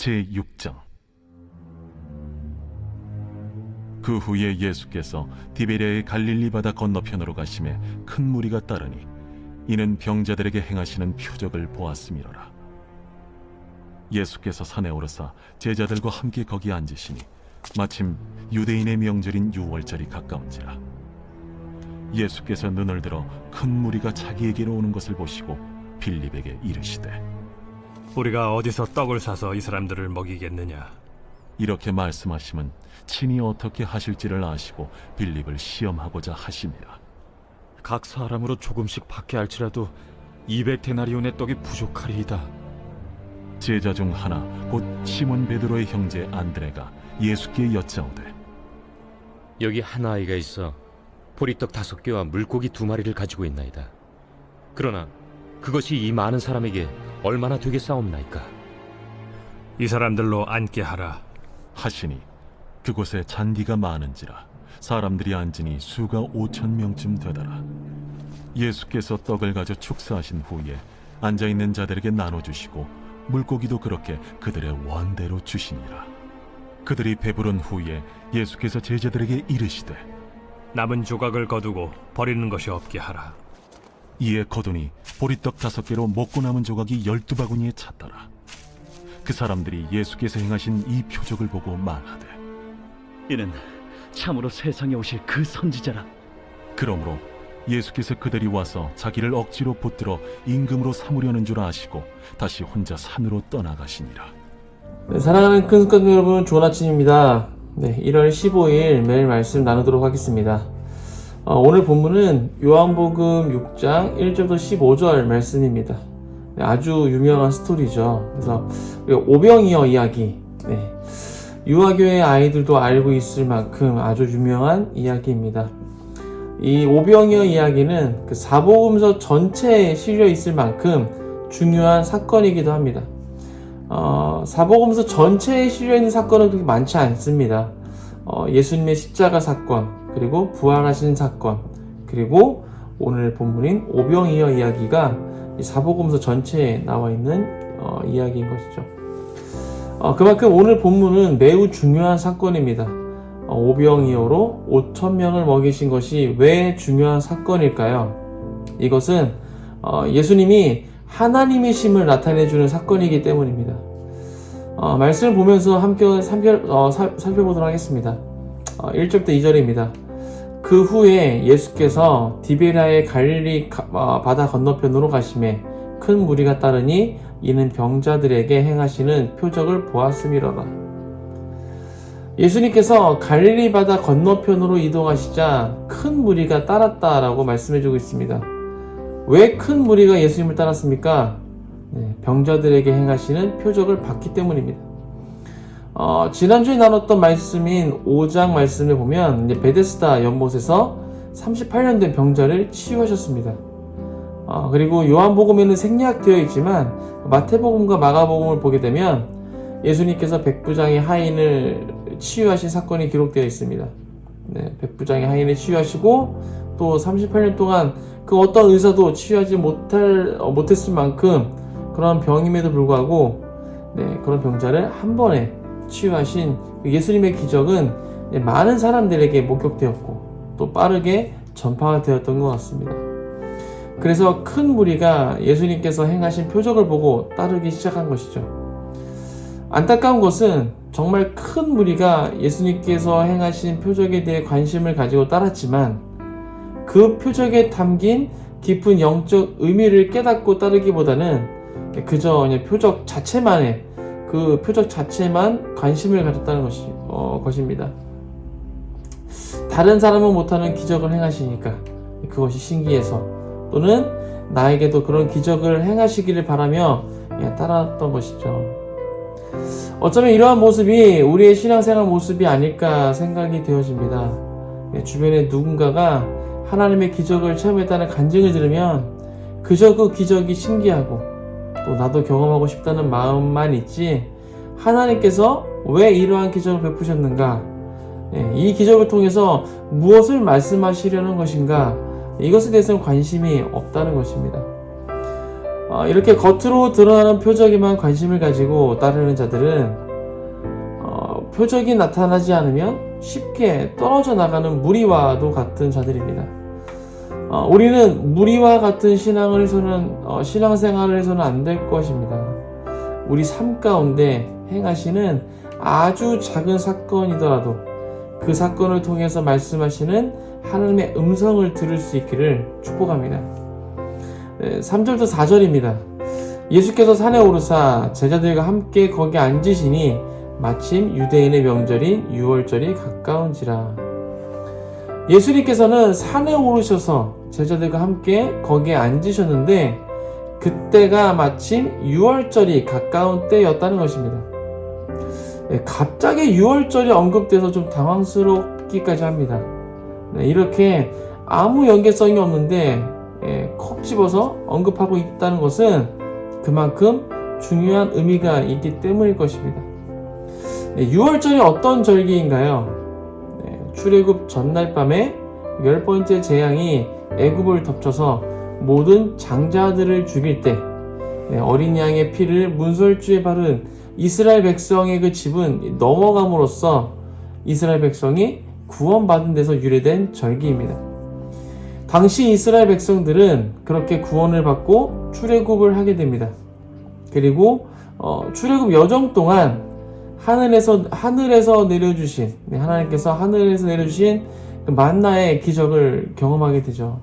제6장. 그 후에 예수께서 디베랴의 갈릴리 바다 건너편으로 가심에 큰 무리가 따르니 이는 병자들에게 행하시는 표적을 보았음이로라. 예수께서 산에 오르사 제자들과 함께 거기 앉으시니 마침 유대인의 명절인 유월절이 가까운지라. 예수께서 눈을 들어 큰 무리가 자기에게로 오는 것을 보시고 빌립에게 이르시되 우리가 어디서 떡을 사서 이 사람들을 먹이겠느냐? 이렇게 말씀하심은 친히 어떻게 하실지를 아시고 빌립을 시험하고자 하심이라. 각 사람으로 조금씩 받게 할지라도 200데나리온의 떡이 부족하리이다. 제자 중 하나 곧 시몬 베드로의 형제 안드레가 예수께 여짜오되 여기 한 아이가 있어 보리떡 5개와 물고기 2마리를 가지고 있나이다. 그러나 그것이 이 많은 사람에게 얼마나 되겠사옵나이까? 이 사람들로 앉게 하라. 하시니 그곳에 잔디가 많은지라 사람들이 앉으니 수가 5,000명쯤 되더라. 예수께서 떡을 가져 축사하신 후에 앉아있는 자들에게 나눠주시고 물고기도 그렇게 그들의 원대로 주시니라. 그들이 배부른 후에 예수께서 제자들에게 이르시되 남은 조각을 거두고 버리는 것이 없게 하라. 이에 거두니 보리떡 5개로 먹고 남은 조각이 12바구니에 찼더라. 그 사람들이 예수께서 행하신 이 표적을 보고 말하되 이는 참으로 세상에 오실 그 선지자라. 그러므로 예수께서 그들이 와서 자기를 억지로 붙들어 임금으로 삼으려는 줄 아시고 다시 혼자 산으로 떠나가시니라. 네, 사랑하는 큰 습관 여러분, 좋은 아침입니다. 1월 15일 매일 말씀 나누도록 하겠습니다. 오늘 본문은 요한복음 6장 1절부터 15절 말씀입니다. 아주 유명한 스토리죠. 그래서 오병이어 이야기, 유아교회 아이들도 알고 있을 만큼 아주 유명한 이야기입니다. 이 오병이어 이야기는 그 사복음서 전체에 실려 있을 만큼 중요한 사건이기도 합니다. 사복음서 전체에 실려 있는 사건은 그렇게 많지 않습니다. 예수님의 십자가 사건, 그리고 부활하신 사건, 그리고 오늘 본문인 오병이어 이야기가 이 사복음서 전체에 나와 있는 이야기인 것이죠. 그만큼 오늘 본문은 매우 중요한 사건입니다. 오병이어로 5,000명을 먹이신 것이 왜 중요한 사건일까요? 이것은 예수님이 하나님이심을 나타내주는 사건이기 때문입니다. 말씀을 보면서 함께 살펴보도록 하겠습니다. 1절부터 2절입니다. 그 후에 예수께서 디베랴의 갈릴리 바다 건너편으로 가심에 큰 무리가 따르니 이는 병자들에게 행하시는 표적을 보았음이로라. 예수님께서 갈릴리 바다 건너편으로 이동하시자 큰 무리가 따랐다라고 말씀해주고 있습니다. 왜 큰 무리가 예수님을 따랐습니까? 병자들에게 행하시는 표적을 봤기 때문입니다. 지난주에 나눴던 말씀인 5장 말씀에 보면 베데스다 연못에서 38년 된 병자를 치유하셨습니다. 그리고 요한복음에는 생략되어 있지만 마태복음과 마가복음을 보게 되면 예수님께서 백부장의 하인을 치유하신 사건이 기록되어 있습니다. 백부장의 하인을 치유하시고 또 38년 동안 그 어떤 의사도 치유하지 못했을 만큼 그런 병임에도 불구하고 그런 병자를 한 번에 치유하신 예수님의 기적은 많은 사람들에게 목격되었고 또 빠르게 전파가 되었던 것 같습니다. 그래서 큰 무리가 예수님께서 행하신 표적을 보고 따르기 시작한 것이죠. 안타까운 것은 정말 큰 무리가 예수님께서 행하신 표적에 대해 관심을 가지고 따랐지만 그 표적에 담긴 깊은 영적 의미를 깨닫고 따르기보다는 그저 그냥 표적 자체만 관심을 가졌다는 것입니다. 다른 사람은 못하는 기적을 행하시니까 그것이 신기해서 또는 나에게도 그런 기적을 행하시기를 바라며 따랐던 것이죠. 어쩌면 이러한 모습이 우리의 신앙생활 모습이 아닐까 생각이 되어집니다. 주변에 누군가가 하나님의 기적을 체험했다는 간증을 들으면 그저 그 기적이 신기하고 또 나도 경험하고 싶다는 마음만 있지 하나님께서 왜 이러한 기적을 베푸셨는가, 이 기적을 통해서 무엇을 말씀하시려는 것인가, 이것에 대해서는 관심이 없다는 것입니다. 이렇게 겉으로 드러나는 표적에만 관심을 가지고 따르는 자들은 표적이 나타나지 않으면 쉽게 떨어져 나가는 무리와도 같은 자들입니다. 우리는 무리와 같은 신앙생활을 해서는 안 될 것입니다. 우리 삶 가운데 행하시는 아주 작은 사건이더라도 그 사건을 통해서 말씀하시는 하나님의 음성을 들을 수 있기를 축복합니다. 3절부터 4절입니다. 예수께서 산에 오르사 제자들과 함께 거기 앉으시니 마침 유대인의 명절인 유월절이 가까운지라. 예수님께서는 산에 오르셔서 제자들과 함께 거기에 앉으셨는데 그때가 마침 유월절이 가까운 때였다는 것입니다. 갑자기 유월절이 언급돼서 좀 당황스럽기까지 합니다. 이렇게 아무 연계성이 없는데 콕 집어서 언급하고 있다는 것은 그만큼 중요한 의미가 있기 때문일 것입니다. 유월절이 어떤 절기인가요? 출애굽 전날 밤에 10번째 재앙이 애굽을 덮쳐서 모든 장자들을 죽일 때 어린 양의 피를 문설주에 바른 이스라엘 백성의 그 집은 넘어감으로써 이스라엘 백성이 구원받은 데서 유래된 절기입니다. 당시 이스라엘 백성들은 그렇게 구원을 받고 출애굽을 하게 됩니다. 그리고 출애굽 여정 동안 하나님께서 내려주신 그 만나의 기적을 경험하게 되죠.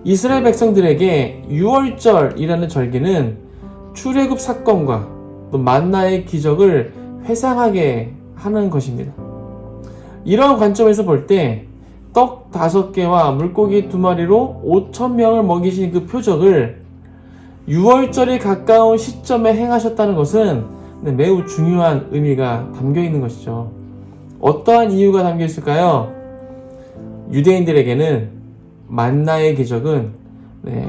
이스라엘 백성들에게 유월절이라는 절기는 출애굽 사건과 또 만나의 기적을 회상하게 하는 것입니다. 이런 관점에서 볼 때 떡 5개와 물고기 2마리로 5,000명을 먹이신 그 표적을 유월절이 가까운 시점에 행하셨다는 것은 매우 중요한 의미가 담겨 있는 것이죠. 어떠한 이유가 담겨 있을까요? 유대인들에게는 만나의 기적은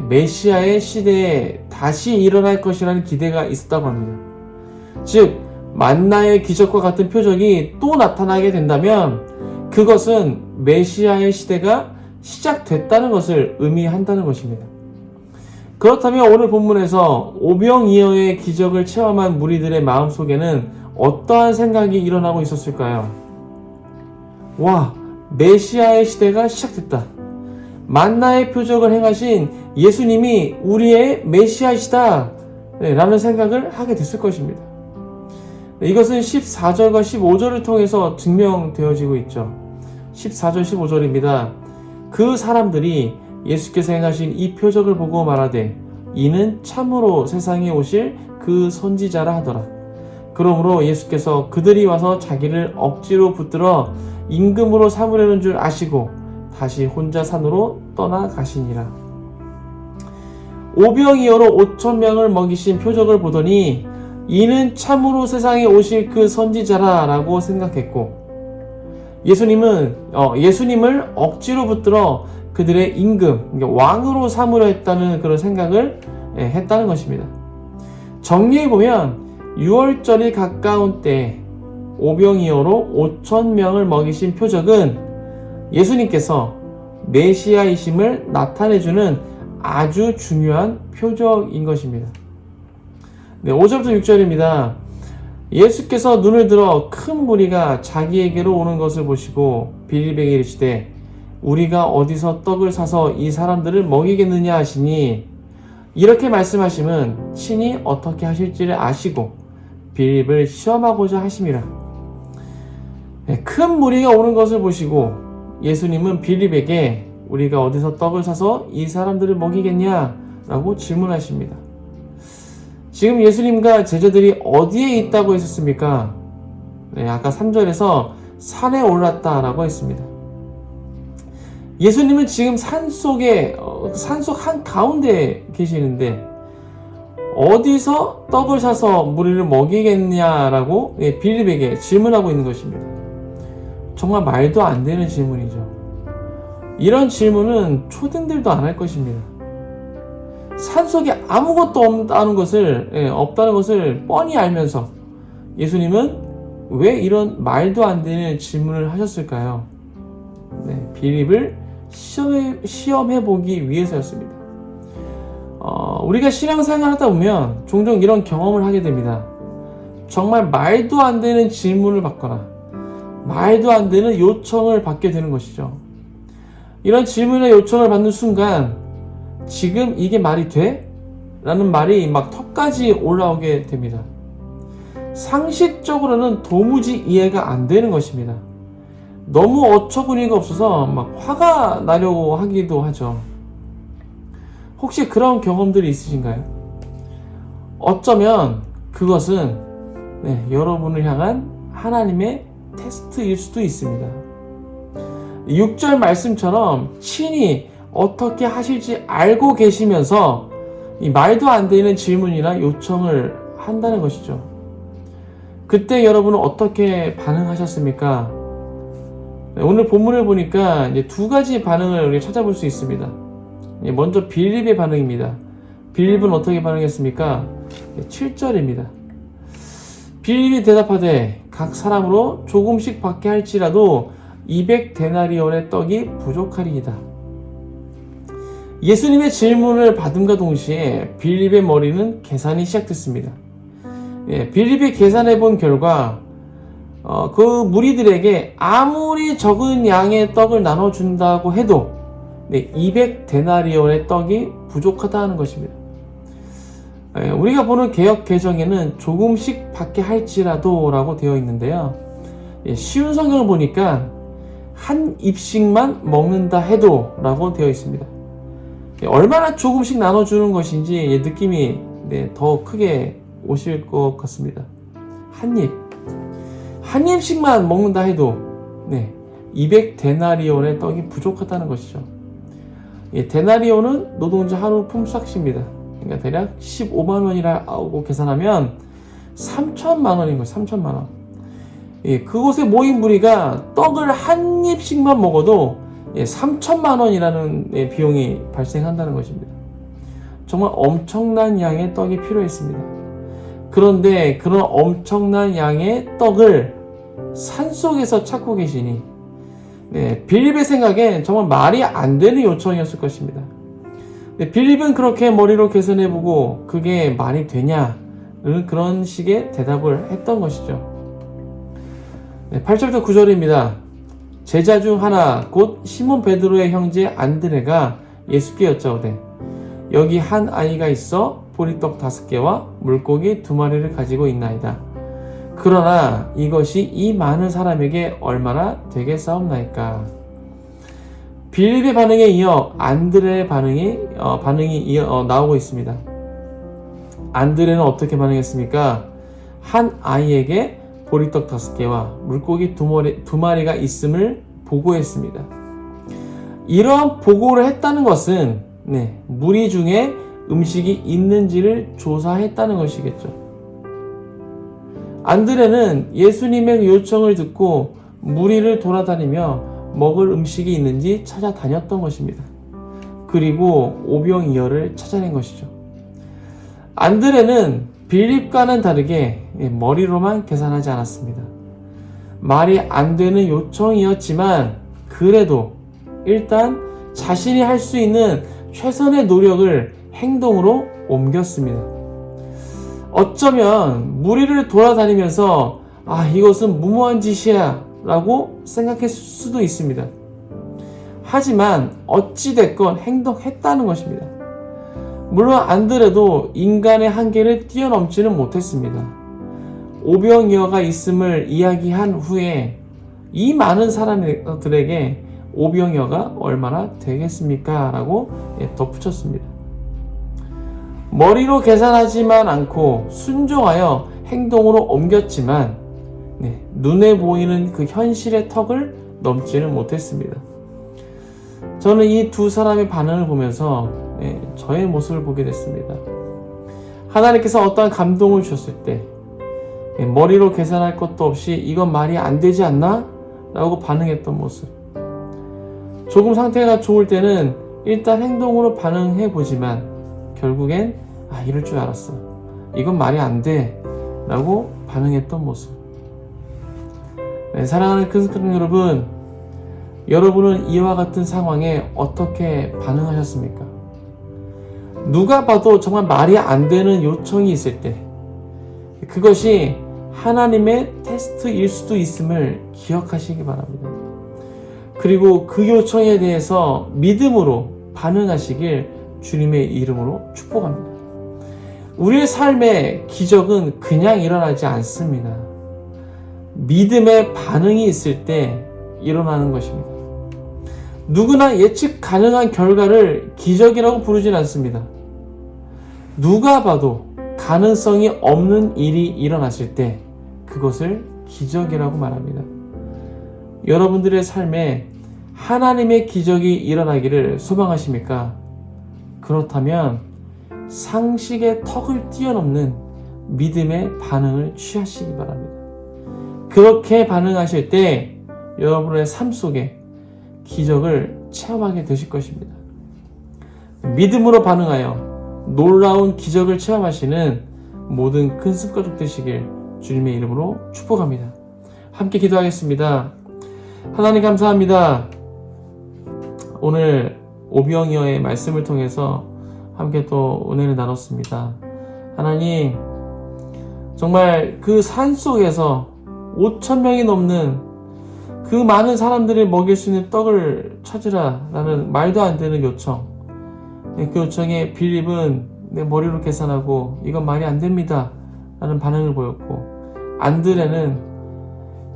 메시아의 시대에 다시 일어날 것이라는 기대가 있었다고 합니다. 즉 만나의 기적과 같은 표적이 또 나타나게 된다면 그것은 메시아의 시대가 시작됐다는 것을 의미한다는 것입니다. 그렇다면 오늘 본문에서 오병이어의 기적을 체험한 무리들의 마음속에는 어떠한 생각이 일어나고 있었을까요? 와, 메시아의 시대가 시작됐다. 만나의 표적을 행하신 예수님이 우리의 메시아이시다 라는 생각을 하게 됐을 것입니다. 이것은 14절과 15절을 통해서 증명되어지고 있죠. 14절 15절입니다. 그 사람들이 예수께서 행하신 이 표적을 보고 말하되 이는 참으로 세상에 오실 그 선지자라 하더라. 그러므로 예수께서 그들이 와서 자기를 억지로 붙들어 임금으로 삼으려는 줄 아시고 다시 혼자 산으로 떠나가시니라. 오병이어로 5,000명을 먹이신 표적을 보더니 이는 참으로 세상에 오실 그 선지자라 라고 생각했고 예수님을 억지로 붙들어 그들의 임금, 왕으로 삼으려 했다는 그런 생각을 했다는 것입니다. 정리해보면 6월절이 가까운 때 오병이어로 5,000명을 먹이신 표적은 예수님께서 메시아이심을 나타내주는 아주 중요한 표적인 것입니다. 5절부터 6절입니다. 예수께서 눈을 들어 큰 무리가 자기에게로 오는 것을 보시고 빌립에게 이르시되 우리가 어디서 떡을 사서 이 사람들을 먹이겠느냐 하시니 이렇게 말씀하심은 친히 어떻게 하실지를 아시고 빌립을 시험하고자 하심이라. 큰 무리가 오는 것을 보시고 예수님은 빌립에게 우리가 어디서 떡을 사서 이 사람들을 먹이겠냐 라고 질문하십니다. 지금 예수님과 제자들이 어디에 있다고 했었습니까? 아까 3절에서 산에 올랐다 라고 했습니다. 예수님은 지금 산속 한가운데 계시는데 어디서 떡을 사서 무리를 먹이겠냐라고 빌립에게 질문하고 있는 것입니다. 정말 말도 안 되는 질문이죠. 이런 질문은 초등들도 안 할 것입니다. 산속에 아무것도 없다는 것을 뻔히 알면서 예수님은 왜 이런 말도 안 되는 질문을 하셨을까요? 빌립을 시험해 보기 위해서였습니다. 우리가 신앙생활 하다 보면 종종 이런 경험을 하게 됩니다. 정말 말도 안 되는 질문을 받거나 말도 안 되는 요청을 받게 되는 것이죠. 이런 질문이나 요청을 받는 순간 지금 이게 말이 돼? 라는 말이 막 턱까지 올라오게 됩니다. 상식적으로는 도무지 이해가 안 되는 것입니다. 너무 어처구니가 없어서 막 화가 나려고 하기도 하죠. 혹시 그런 경험들이 있으신가요? 어쩌면 그것은 여러분을 향한 하나님의 테스트일 수도 있습니다. 6절 말씀처럼 친히 어떻게 하실지 알고 계시면서 이 말도 안 되는 질문이나 요청을 한다는 것이죠. 그때 여러분은 어떻게 반응하셨습니까? 오늘 본문을 보니까 이제 두 가지 반응을 우리가 찾아볼 수 있습니다. 먼저 빌립의 반응입니다. 빌립은 어떻게 반응했습니까? 7절입니다. 빌립이 대답하되 각 사람으로 조금씩 받게 할지라도 200데나리온의 떡이 부족하리이다. 예수님의 질문을 받음과 동시에 빌립의 머리는 계산이 시작됐습니다. 빌립이 계산해 본 결과 그 무리들에게 아무리 적은 양의 떡을 나눠준다고 해도 200데나리온의 떡이 부족하다는 것입니다. 우리가 보는 개역 개정에는 조금씩 받게 할지라도 라고 되어 있는데요. 쉬운 성경을 보니까 한 입씩만 먹는다 해도 라고 되어 있습니다. 얼마나 조금씩 나눠주는 것인지 느낌이 더 크게 오실 것 같습니다. 한 입씩만 먹는다 해도 200데나리온의 떡이 부족하다는 것이죠. 데나리온은 노동자 하루 품삯입니다. 그러니까 대략 15만 원이라고 계산하면 3천만 원인 거예요. 3천만 원. 그곳에 모인 무리가 떡을 한 입씩만 먹어도 3천만 원이라는 비용이 발생한다는 것입니다. 정말 엄청난 양의 떡이 필요했습니다. 그런데 그런 엄청난 양의 떡을 산속에서 찾고 계시니 빌립의 생각엔 정말 말이 안 되는 요청이었을 것입니다. 빌립은 그렇게 머리로 계산해보고 그게 말이 되냐는 그런 식의 대답을 했던 것이죠. 8절부터 9절입니다. 제자 중 하나 곧 시몬 베드로의 형제 안드레가 예수께 여짜오되 여기 한 아이가 있어 보리떡 5개와 물고기 2마리를 가지고 있나이다. 그러나 이것이 이 많은 사람에게 얼마나 되겠사옵나이까. 빌립의 반응에 이어 안드레의 반응이 나오고 있습니다. 안드레는 어떻게 반응했습니까? 한 아이에게 보리떡 5개와 물고기 2마리가 있음을 보고했습니다. 이러한 보고를 했다는 것은 무리 중에 음식이 있는지를 조사했다는 것이겠죠. 안드레는 예수님의 요청을 듣고 무리를 돌아다니며 먹을 음식이 있는지 찾아다녔던 것입니다. 그리고 오병이어를 찾아낸 것이죠. 안드레는 빌립과는 다르게 머리로만 계산하지 않았습니다. 말이 안 되는 요청이었지만 그래도 일단 자신이 할 수 있는 최선의 노력을 행동으로 옮겼습니다. 어쩌면 무리를 돌아다니면서 이것은 무모한 짓이야 라고 생각했을 수도 있습니다. 하지만 어찌됐건 행동했다는 것입니다. 물론 안드레도 인간의 한계를 뛰어넘지는 못했습니다. 오병이어가 있음을 이야기한 후에 이 많은 사람들에게 오병이어가 얼마나 되겠습니까? 라고 덧붙였습니다. 머리로 계산하지만 않고 순종하여 행동으로 옮겼지만 눈에 보이는 그 현실의 턱을 넘지는 못했습니다. 저는 이 두 사람의 반응을 보면서 저의 모습을 보게 됐습니다. 하나님께서 어떠한 감동을 주셨을 때 머리로 계산할 것도 없이 이건 말이 안 되지 않나? 라고 반응했던 모습. 조금 상태가 좋을 때는 일단 행동으로 반응해 보지만 결국엔 이럴 줄 알았어. 이건 말이 안 돼. 라고 반응했던 모습. 사랑하는 크리스찬 여러분, 여러분은 이와 같은 상황에 어떻게 반응하셨습니까? 누가 봐도 정말 말이 안 되는 요청이 있을 때 그것이 하나님의 테스트일 수도 있음을 기억하시기 바랍니다. 그리고 그 요청에 대해서 믿음으로 반응하시길 주님의 이름으로 축복합니다. 우리의 삶에 기적은 그냥 일어나지 않습니다. 믿음의 반응이 있을 때 일어나는 것입니다. 누구나 예측 가능한 결과를 기적이라고 부르진 않습니다. 누가 봐도 가능성이 없는 일이 일어났을 때 그것을 기적이라고 말합니다. 여러분들의 삶에 하나님의 기적이 일어나기를 소망하십니까? 그렇다면 상식의 턱을 뛰어넘는 믿음의 반응을 취하시기 바랍니다. 그렇게 반응하실 때 여러분의 삶 속에 기적을 체험하게 되실 것입니다. 믿음으로 반응하여 놀라운 기적을 체험하시는 모든 큰 습가족 되시길 주님의 이름으로 축복합니다. 함께 기도하겠습니다. 하나님 감사합니다. 오늘 오병이어의 말씀을 통해서 함께 또 은혜를 나눴습니다. 하나님, 정말 그 산 속에서 5,000명이 넘는 그 많은 사람들을 먹일 수 있는 떡을 찾으라 라는 말도 안 되는 요청. 그 요청에 빌립은 내 머리로 계산하고 이건 말이 안 됩니다 라는 반응을 보였고, 안드레는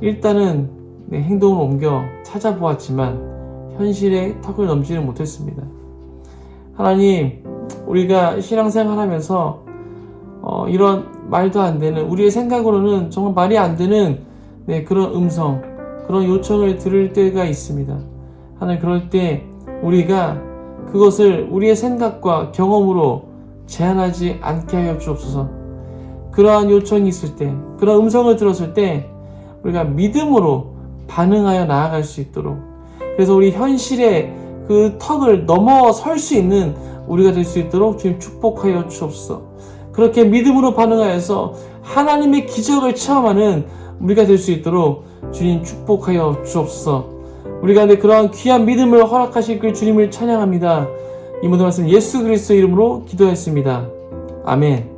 일단은 행동을 옮겨 찾아보았지만 현실의 턱을 넘지는 못했습니다. 하나님, 우리가 신앙생활 하면서 이런 말도 안 되는, 우리의 생각으로는 정말 말이 안 되는 그런 음성, 그런 요청을 들을 때가 있습니다. 하나님, 그럴 때 우리가 그것을 우리의 생각과 경험으로 제한하지 않게 하여 주옵소서. 그러한 요청이 있을 때, 그런 음성을 들었을 때 우리가 믿음으로 반응하여 나아갈 수 있도록, 그래서 우리 현실의 그 턱을 넘어설 수 있는 우리가 될 수 있도록 주님 축복하여 주옵소서. 그렇게 믿음으로 반응하여서 하나님의 기적을 체험하는 우리가 될 수 있도록 주님 축복하여 주옵소서. 우리가 그러한 귀한 믿음을 허락하실 그 주님을 찬양합니다. 이 모든 말씀 예수 그리스도 이름으로 기도했습니다. 아멘.